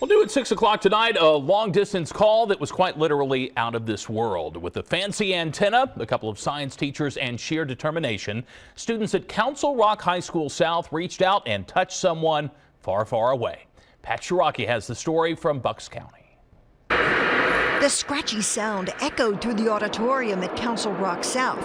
We'll do at 6 o'clock tonight a long distance call that was quite literally out of this world. With a fancy antenna, a couple of science teachers, and sheer determination, students at Council Rock High School South reached out and touched someone far, far away. Pat Shiraki has the story from Bucks County. The scratchy sound echoed through the auditorium at Council Rock South.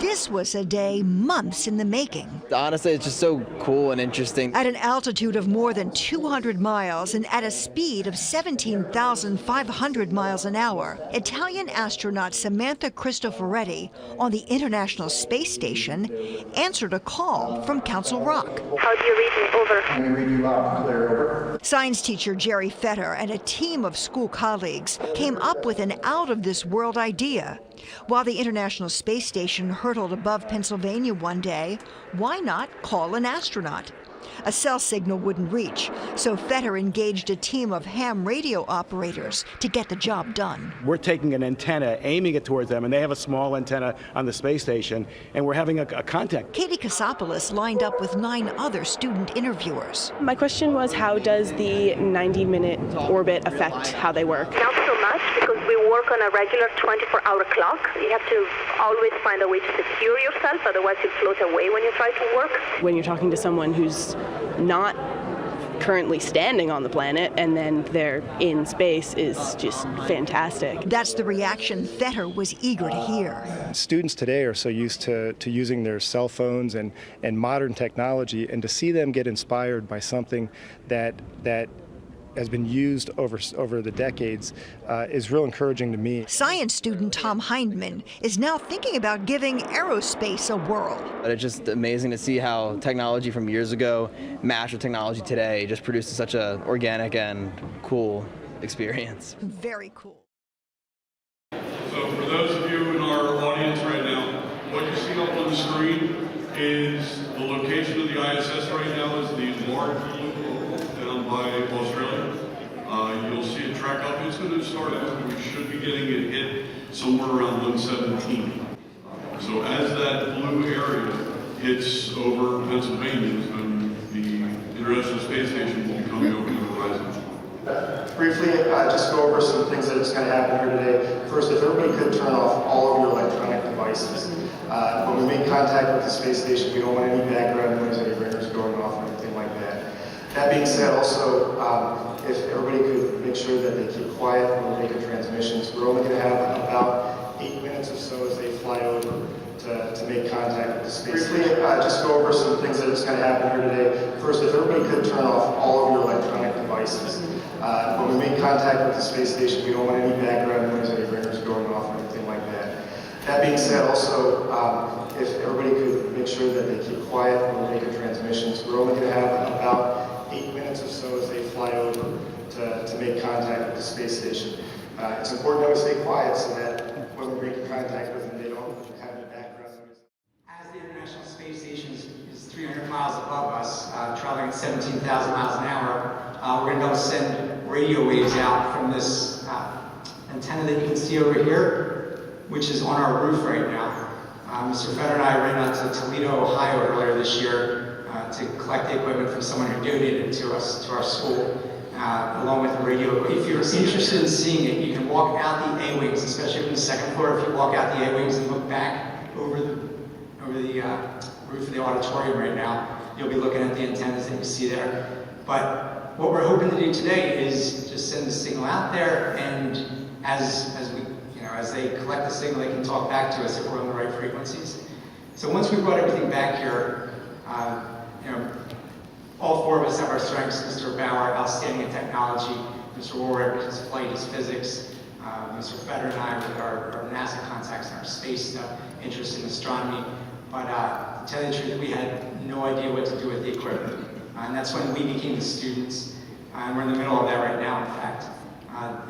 This was a day months in the making. Honestly, it's just so cool and interesting. At an altitude of more than 200 miles and at a speed of 17,500 miles an hour, Italian astronaut Samantha Cristoforetti on the International Space Station answered a call from Council Rock. How do you read me? Over. Can we read you loud and clear? Over. Science teacher Jerry Fetter and a team of school colleagues came up with an out-of-this-world idea. While the International Space Station hurtled above Pennsylvania one day, why not call an astronaut? A cell signal wouldn't reach, so Fetter engaged a team of ham radio operators to get the job done. We're taking an antenna, aiming it towards them, and they have a small antenna on the space station, and we're having a contact. Katie Kasopoulos lined up with 9 other student interviewers. My question was, how does the 90-minute orbit affect how they work? Not so much, because we work on a regular 24-hour clock. You have to always find a way to secure yourself, otherwise you float away when you try to work. When you're talking to someone who's not currently standing on the planet and then they're in space is just fantastic. That's the reaction Fetter was eager to hear. Students today are so used to using their cell phones and modern technology, and to see them get inspired by something that has been used over the decades is real encouraging to me. Science student Tom Hindman is now thinking about giving aerospace a whirl. It's just amazing to see how technology from years ago matched with technology today just produces such an organic and cool experience. Very cool. So for those of you in our audience right now, what you see up on the screen is the location of the ISS right now is the large loop down by Australia. You'll see it track up. It's going to start out. We should be getting it hit somewhere around 117. So as that blue area hits over Pennsylvania, then the International Space Station will be coming over the horizon. Briefly, just go over some things that is going to happen here today. First, if everybody could turn off all of your electronic devices. When we make contact with the space station, we don't want any background noise, any ringers going off or anything like that. That being said, also, if everybody could make sure that they keep quiet when we're making transmissions, we're only going to have about 8 minutes or so as they fly over to make contact with the space station. Briefly, just go over some things that is going to happen here today. First, if everybody could turn off all of your electronic devices. When we make contact with the space station, we don't want any background noise, any ringers going off or anything like that. That being said, also, if everybody could make sure that they keep quiet when we're making transmissions, we're only going to have about 8 minutes or so as they fly over to make contact with the space station. It's important that we stay quiet so that when we're making contact with them, they don't have any background noise. As the International Space Station is 300 miles above us, traveling at 17,000 miles an hour, we're going to be able to send radio waves out from this antenna that you can see over here, which is on our roof right now. Mr. Fetter and I ran out to Toledo, Ohio earlier this year to collect the equipment from someone who donated it to us, to our school, along with the radio. If you're interested in seeing it, you can walk out the A-wings, especially from the second floor. If you walk out the A-wings and look back over the roof of the auditorium right now, you'll be looking at the antennas that you see there. But what we're hoping to do today is just send the signal out there, and as they collect the signal, they can talk back to us if we're on the right frequencies. So once we brought everything back here, all 4 of us have our strengths. Mr. Bauer, outstanding in technology. Mr. Warwick, his flight, his physics. Mr. Fetter and I with our NASA contacts and our space interest in astronomy. But to tell you the truth, we had no idea what to do with the equipment. And that's when we became the students. And we're in the middle of that right now, in fact.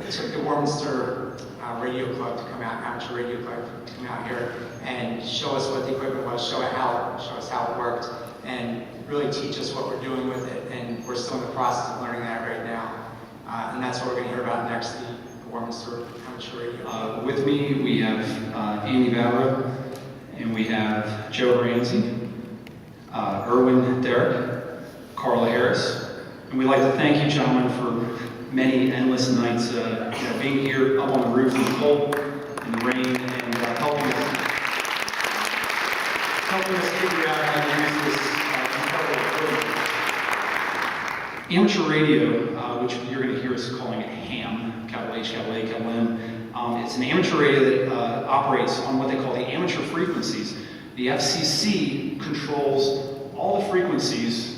It took the Warminster Radio Club to come out, amateur radio club to come out here and show us what the equipment was, show us how it worked, and really teach us what we're doing with it. And we're still in the process of learning that right now. And that's what we're going to hear about next, the Warminster amateur radio. With me, we have Amy Bauer, and we have Joe Ramsey, Erwin Derrick, Carla Harris, And we'd like to thank you, gentlemen, for many endless nights being here up on the roof in the cold, in the rain, and helping us figure out how to use this incredible equipment. Amateur radio, which you're going to hear us calling it ham, capital H, capital A, capital M. It's an amateur radio that operates on what they call the amateur frequencies. The FCC controls all the frequencies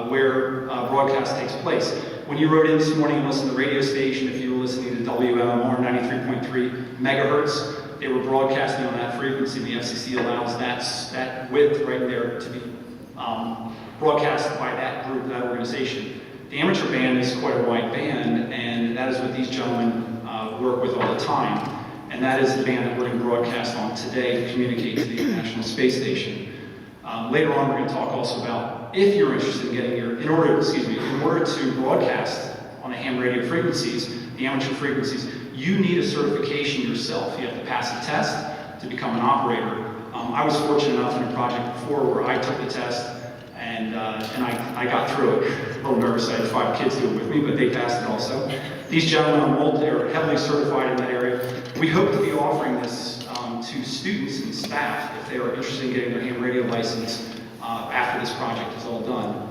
where broadcast takes place. When you wrote in this morning and listened to the radio station, if you were listening to WMMR 93.3 megahertz, they were broadcasting on that frequency. The FCC allows that width right there to be broadcast by that group, that organization. The amateur band is quite a wide band, and that is what these gentlemen work with all the time. And that is the band that we're going to broadcast on today to communicate to the International Space Station. Later on, we're going to talk also about if you're interested in getting in order to broadcast on the ham radio frequencies, the amateur frequencies, you need a certification yourself. You have to pass a test to become an operator. I was fortunate enough in a project before where I took the test and I got through it. A little nervous, I had 5 kids do it with me, but they passed it also. These gentlemen are heavily certified in that area. We hope to be offering this to students and staff if they are interested in getting their ham radio license after this project is all done.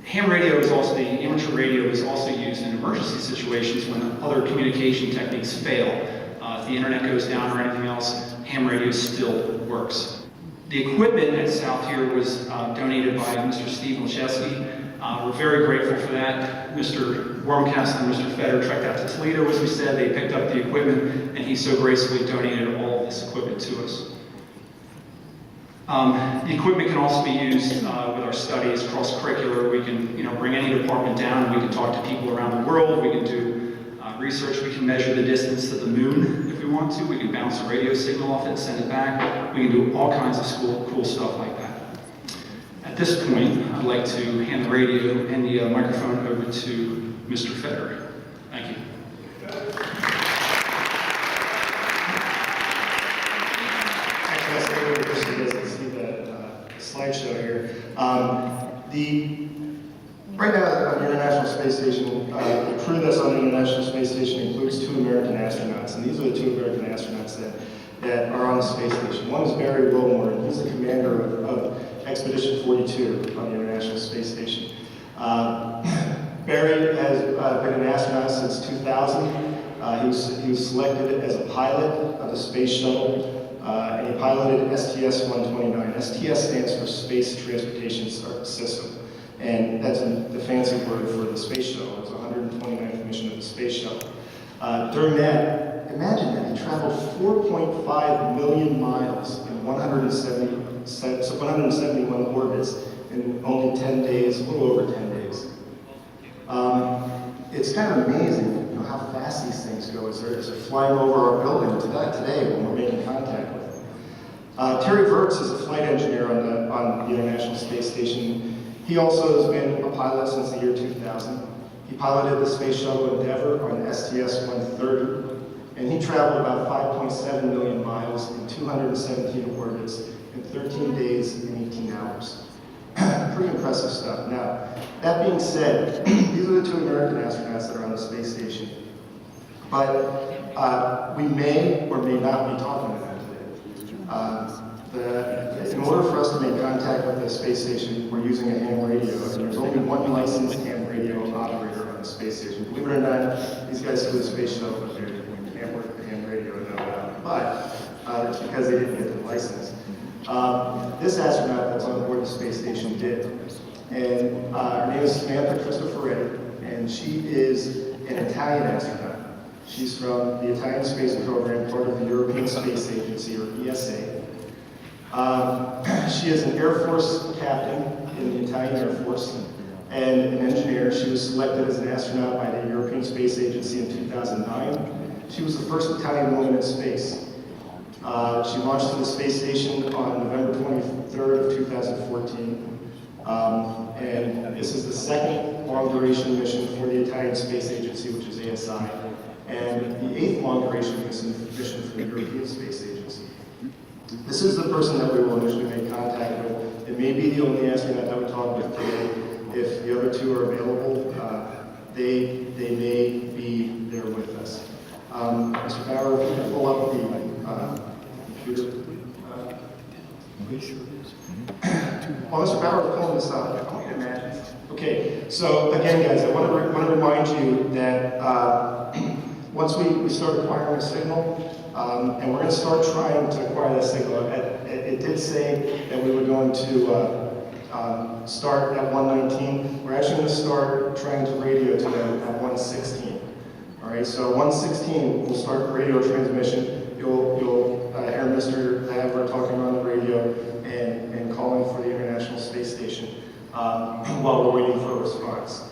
Ham radio is also, the amateur radio is also used in emergency situations when other communication techniques fail. If the internet goes down or anything else, ham radio still works. The equipment at South here was donated by Mr. Steve Lachesky. We're very grateful for that. Mr. Wormcastle and Mr. Fetter trekked out to Toledo, as we said. They picked up the equipment, and he so gracefully donated all of this equipment to us. The equipment can also be used with our studies, cross-curricular. We can bring any department down, and we can talk to people around the world. We can do research. We can measure the distance to the moon if we want to. We can bounce a radio signal off it and send it back. We can do all kinds of cool stuff like that. At this point, I'd like to hand the radio and the microphone over to Mr. Fetter. Thank you. Actually, just so you guys can see that slideshow here. Right now on the International Space Station, the crew that's on the International Space Station includes 2 American astronauts, and these are the 2 American astronauts that are on the space station. One is Barry Wilmore, and he's the commander of Expedition 42 on the International Space Station. Barry has been an astronaut since 2000. He was selected as a pilot of the space shuttle, and he piloted STS-129. STS stands for Space Transportation System, and that's the fancy word for the space shuttle. It's the 129th mission of the space shuttle. During that, imagine that, he traveled 4.5 million miles in 171 orbits in only 10 days, a little over 10 days. It's kind of amazing how fast these things go as they're flying over our building today when we're making contact with them. Terry Virts is a flight engineer on the International Space Station. He also has been a pilot since the year 2000. He piloted the Space Shuttle Endeavour on STS-130, and he traveled about 5.7 million miles in 217 orbits in 13 days and 18 hours. Pretty impressive stuff. Now, that being said, these are the 2 American astronauts that are on the space station. But we may or may not be talking to them today. In order for us to make contact with the space station, we're using a ham radio, and there's only one licensed ham radio operator on the space station. Believe it or not, these guys flew the space shuttle, but they can't work the ham radio, but it's because they didn't get the license. This astronaut that's on board the space station did. And her name is Samantha Cristoforetti, and she is an Italian astronaut. She's from the Italian Space Program, part of the European Space Agency, or ESA. She is an Air Force captain in the Italian Air Force and an engineer. She was selected as an astronaut by the European Space Agency in 2009. She was the first Italian woman in space. She launched to the space station on November 23rd of 2014. And this is the second long-duration mission for the Italian Space Agency, which is ASI, and the 8th long-duration mission for the European Space Agency. This is the person that we will initially make contact with. It may be the only astronaut that we talk with today. if the other two are available, they may be there with us. Mr. Bauer, if you can pull up the computer. While Mr. Bauer is pulling this up, I want you to imagine. Okay, so again, guys, I want to remind you that once we start acquiring a signal, and we're going to start trying to acquire that signal. It did say that we were going to start at 119. We're actually going to start trying to radio to them at 116. All right, so 116, we'll start radio transmission. You'll hear Mr. Havler talking on the radio and calling for the International Space Station while we're waiting for a response.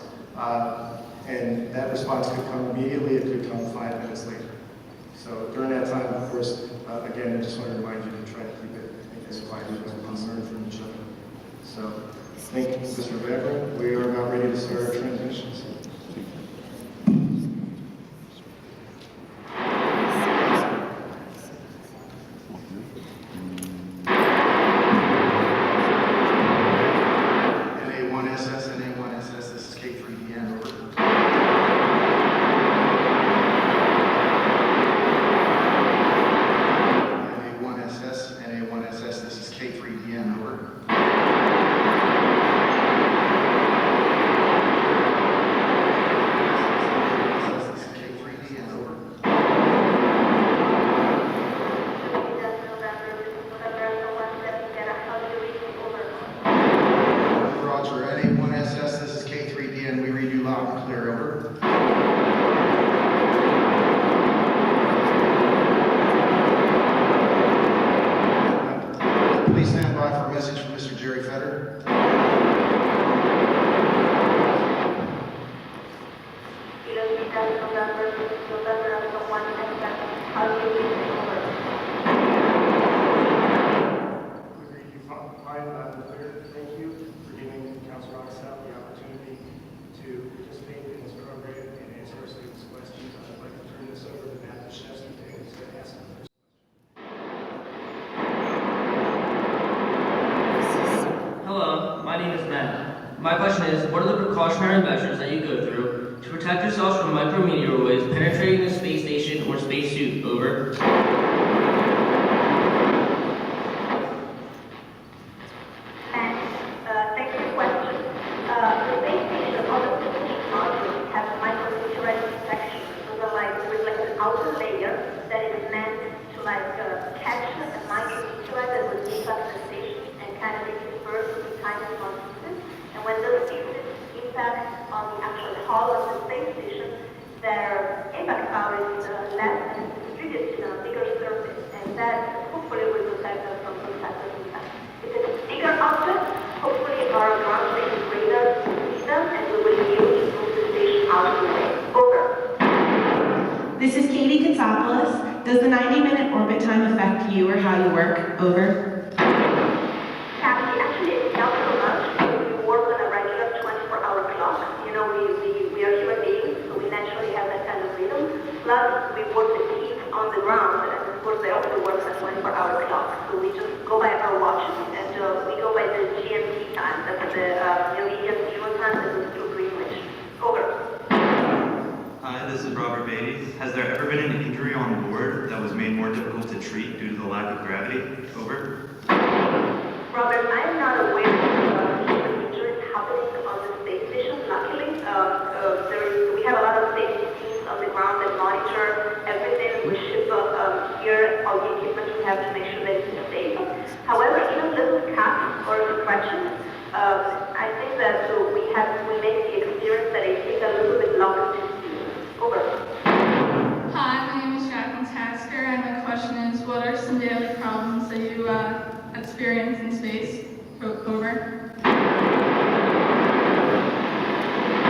And that response could come immediately, it could come 5 minutes later. So during that time, of course, again, I just want to remind you to try to keep it as quiet as possible and learn from each other. So thank you, Mr. Becker. We are about ready to start our transmissions. Please stand by for a message from Mr. Jerry Fetter. Thank you for giving Council Rock South the opportunity to participate in this program and answer our students' questions. I'd like to turn this over to Matt Deshevsky, who's going to ask the first. Hello, my name is Matt. My question is, what are the precautionary measures that you go through to protect yourselves from micrometeoroids penetrating the space station or spacesuit? Over. Thanks for the question. The space station, all the space modules have micrometeorite detection. So they're like, with like an outer layer that is meant to catch a micrometeorite that will impact the station and kind of be dispersed into tiny small pieces. And when those pieces impact on the actual hull of the space station, their impact power is less and it's distributed on a bigger surface. And that hopefully will protect us from those types of impacts. If it's a bigger object, hopefully our ground-based radar will see them and we will be able to move the station out of the way. Over. This is Katie Katsopoulos. Does the 90-minute orbit time affect you or how you work? Over. Kathy, actually, not so much. We work on a regular 24-hour clock. You know, we are human beings, so we naturally have that kind of rhythm. Plus, we work with teams on the ground, and of course, they also work on a 24-hour clock. So we just go by our watches, and we go by the GMT time. That's the European Eastern time that goes through Greenwich. Over. Hi, this is Robert Beatty. Has there ever been an injury on board that was made more difficult to treat due to the lack of gravity? Over. Robert, I am not aware of injuries happening on the space station. Luckily, we have a lot of safety teams on the ground that monitor everything. We ship here all the equipment we have to make sure that it's safe. However, even little cuts or scratches, I think that we make the experience that it takes a little bit longer to see. Over. Hi, my name is Jacqueline Tasker, and my question is, what are some daily problems that you experience in space? Over.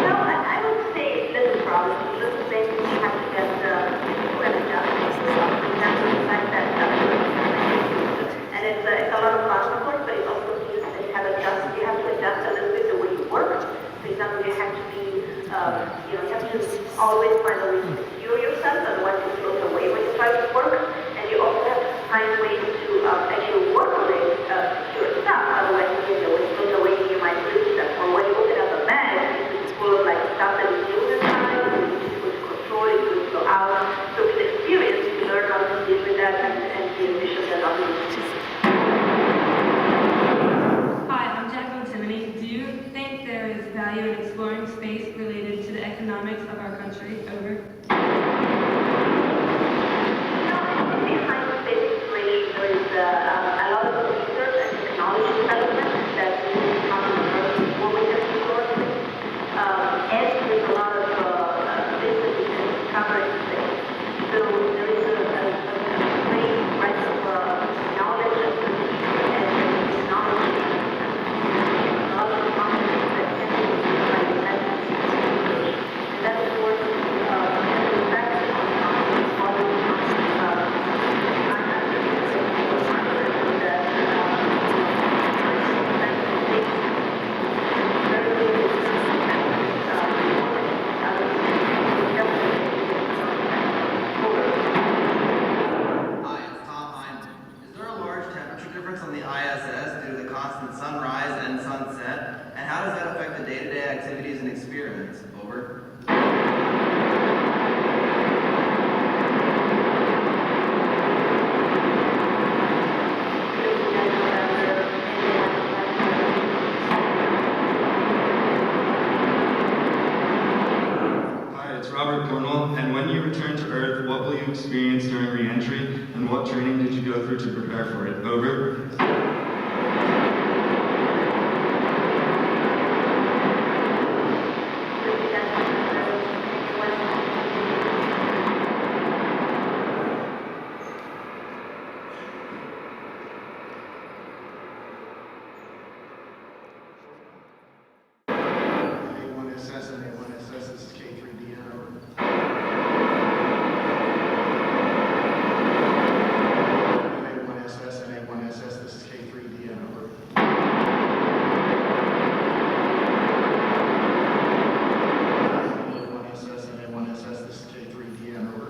Well, I would say little problems. Little things we have to get adjustments. And it's a lot of fun, of course, but it's also you have to adjust a little bit the way you work. For example, you have to be, you have to always find a way to secure yourself, otherwise you float away when you try to work. And you also have to find ways to actually work on it, secure stuff, otherwise you float away and you might lose them. Or when you open up a exploring space related to the economics of our country? Over. Behind space exploration, there is a lot of research and technology development that is happening on Earth before we can explore space. And there's a lot of business we can discover in space. So there is a great breadth of knowledge and technology and a lot of confidence that can be used by the methods of exploration. And that's what the fact difference on the ISS due to the constant sunrise and sunset? And how does that affect the day-to-day activities and experiments? Over. Hi, it's Robert Cornwell, and when you return to Earth, what will you experience during re-entry, and what training did you go through to prepare for it? Over. A1SS and A1SS, this is K3DN, over. A1SS and A1SS, this is K3DN, over. A1SS and A1SS, this is K3DN, over.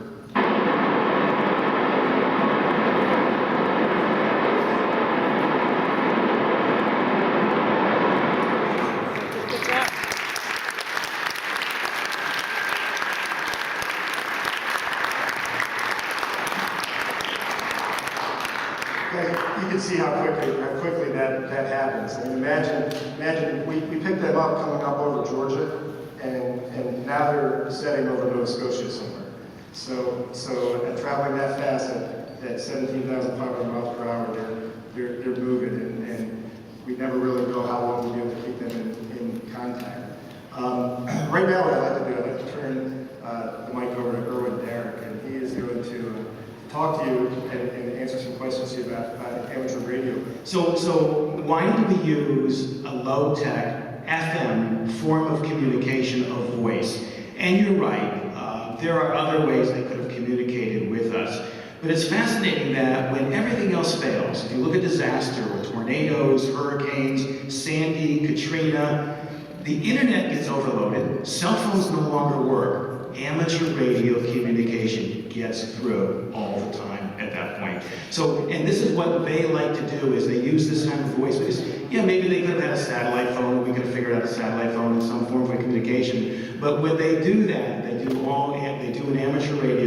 You can see how quickly that happens. I mean, imagine we picked them up coming up over Georgia, and now they're setting over Nova Scotia somewhere. So traveling that fast at 17,500 miles per hour, they're moving, and we never really know how long we'll be able to keep them in contact. Right now, what I'd like to turn the mic over to Erwin Derrick, and he is going to talk to you and answer some questions to you about amateur radio. So why don't we use a low-tech FM form of communication of voice? And you're right, there are other ways they could have communicated with us. But it's fascinating that when everything else fails, if you look at disaster with tornadoes, hurricanes, Sandy, Katrina, the internet gets overloaded, cell phones no longer work, amateur radio communication gets through all the time at that point. So, and this is what they like to do, is they use this kind of voice, because, yeah, maybe they could have had a satellite phone, we could have figured out a satellite phone in some form of communication, but when they do that, they do an amateur radio